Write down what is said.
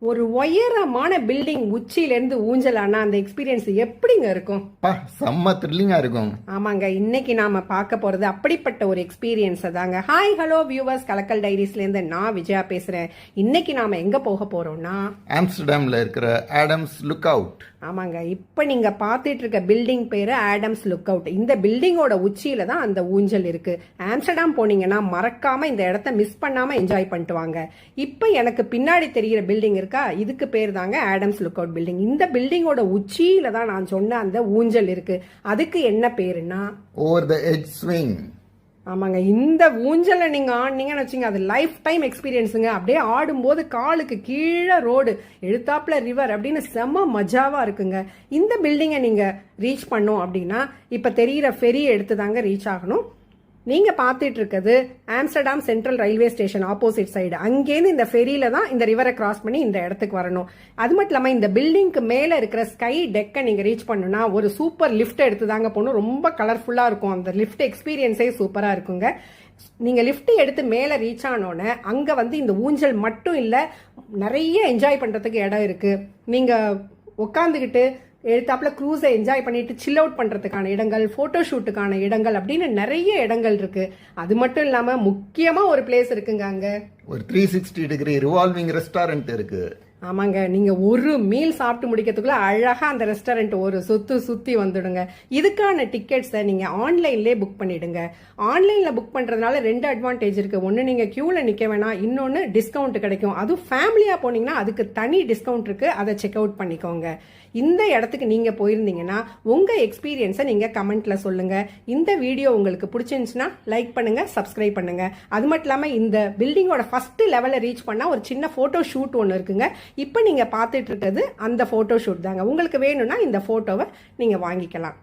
ஒரு உயரமான பில்டிங் உச்சியிலேருந்து ஊஞ்சலானா அந்த எக்ஸ்பீரியன்ஸ் எப்படிங்க இருக்கும்? செம்ம த்ரில்லிங்கா இருக்கும். ஆமாங்க, இன்னைக்கு நாம பார்க்க போறது அப்படிப்பட்ட ஒரு எக்ஸ்பீரியன்ஸ் தாங்க. ஹாய் ஹலோ வியூவர்ஸ், கலக்கல் டைரிஸ்லேருந்து நான் விஜயா பேசுறேன். இன்னைக்கு நாம எங்க போக போறோம்னா ஆம்ஸ்டர்டாம்ல இருக்கிற ஆடம்ஸ் லுக் அவுட். ஆமாங்க, இப்போ நீங்க பார்த்துட்டு இருக்க பில்டிங் பேரு ஆடம்ஸ் லுக் அவுட். இந்த பில்டிங்கோட உச்சியில தான் அந்த ஊஞ்சல் இருக்கு. ஆம்ஸ்டர்டாம் போனீங்கன்னா மறக்காம இந்த இடத்த மிஸ் பண்ணாம என்ஜாய் பண்ணிட்டு வாங்க. இப்போ எனக்கு பின்னாடி தெரிகிற பில்டிங் இருக்கா, இதுக்கு பேர் தாங்க ஆடம்ஸ் லுக் அவுட் பில்டிங். இந்த பில்டிங்கோட உச்சியில தான் நான் சொன்ன அந்த ஊஞ்சல் இருக்கு. அதுக்கு என்ன பேருன்னா ஓவர் தி எட்ஜ் ஸ்விங். ஆமாங்க, இந்த ஊஞ்சலை நீங்க ஆடினீங்கன்னு வச்சுங்க, அது லைஃப் டைம் எக்ஸ்பீரியன்ஸுங்க. அப்படியே ஆடும்போது காலுக்கு கீழே ரோடு, எழுத்தாப்புல ரிவர் அப்படின்னு செம்ம மஜாவா இருக்குங்க. இந்த பில்டிங்கை நீங்க ரீச் பண்ணோம் அப்படின்னா இப்ப தெரிகிற ஃபெரி எடுத்து தாங்க ரீச் ஆகணும். நீங்க பார்த்துட்டு இருக்கிறது Amsterdam central railway station opposite side. அங்கேருந்து இந்த ஃபெரியில தான் இந்த ரிவரை கிராஸ் பண்ணி இந்த இடத்துக்கு வரணும். அது மட்டும் இல்லாம இந்த பில்டிங்க்கு மேல இருக்கிற ஸ்கை டெக்கை நீங்க ரீச் பண்ணணும்னா ஒரு சூப்பர் லிஃப்ட் எடுத்து தாங்க போகணும். ரொம்ப கலர்ஃபுல்லா இருக்கும். அந்த லிஃப்ட் எக்ஸ்பீரியன்ஸே சூப்பரா இருக்குங்க. நீங்க லிஃப்ட் எடுத்து மேல ரீச் ஆனோன்னு அங்க வந்து இந்த ஊஞ்சல் மட்டும் இல்ல, நிறைய என்ஜாய் பண்றதுக்கு இடம் இருக்கு. நீங்க உட்காந்துக்கிட்டு எழுத்தாப்புல க்ரூஸை என்ஜாய் பண்ணிட்டு சில் அவுட் பண்றதுக்கான இடங்கள், போட்டோ ஷூட்டுக்கான இடங்கள் அப்படின்னு நிறைய இடங்கள் இருக்கு. அது மட்டும் இல்லாம முக்கியமா ஒரு பிளேஸ் இருக்குங்க. அங்க ஒரு 360 டிகிரி ரிவால்விங் ரெஸ்டாரண்ட் இருக்கு. ஆமாங்க, நீங்க ஒரு மீல் சாப்பிட்டு முடிக்கிறதுக்குள்ள அழகா அந்த ரெஸ்டாரண்ட் ஒரு சுத்தி வந்துடுங்க. இதுக்கான டிக்கெட்ஸை நீங்க ஆன்லைன்லேயே புக் பண்ணிடுங்க. ஆன்லைன்ல புக் பண்றதுனால 2 அட்வான்டேஜ் இருக்கு. ஒன்னு, நீங்க கியூல நிக்க வேணாம். இன்னொன்னு, டிஸ்கவுண்ட் கிடைக்கும். அதுவும் ஃபேமிலியா போனீங்கன்னா அதுக்கு தனி டிஸ்கவுண்ட் இருக்கு. அதை செக் அவுட் பண்ணிக்கோங்க. இந்த இடத்துக்கு நீங்க போயிருந்தீங்கன்னா உங்க எக்ஸ்பீரியன்ஸை நீங்க கமெண்ட்ல சொல்லுங்க. இந்த வீடியோ உங்களுக்கு பிடிச்சிருந்துச்சுன்னா லைக் பண்ணுங்க, சப்ஸ்கிரைப் பண்ணுங்க. அது மட்டும் இல்லாம இந்த பில்டிங்கோட ஃபர்ஸ்ட் லெவலை ரீச் பண்ணா ஒரு சின்ன போட்டோ ஷூட் ஒன்று இருக்குங்க. இப்போ நீங்க பார்த்துட்டு இருக்கிறது அந்த போட்டோ ஷூட் தாங்க. உங்களுக்கு வேணும்னா இந்த போட்டோவை நீங்க வாங்கிக்கலாம்.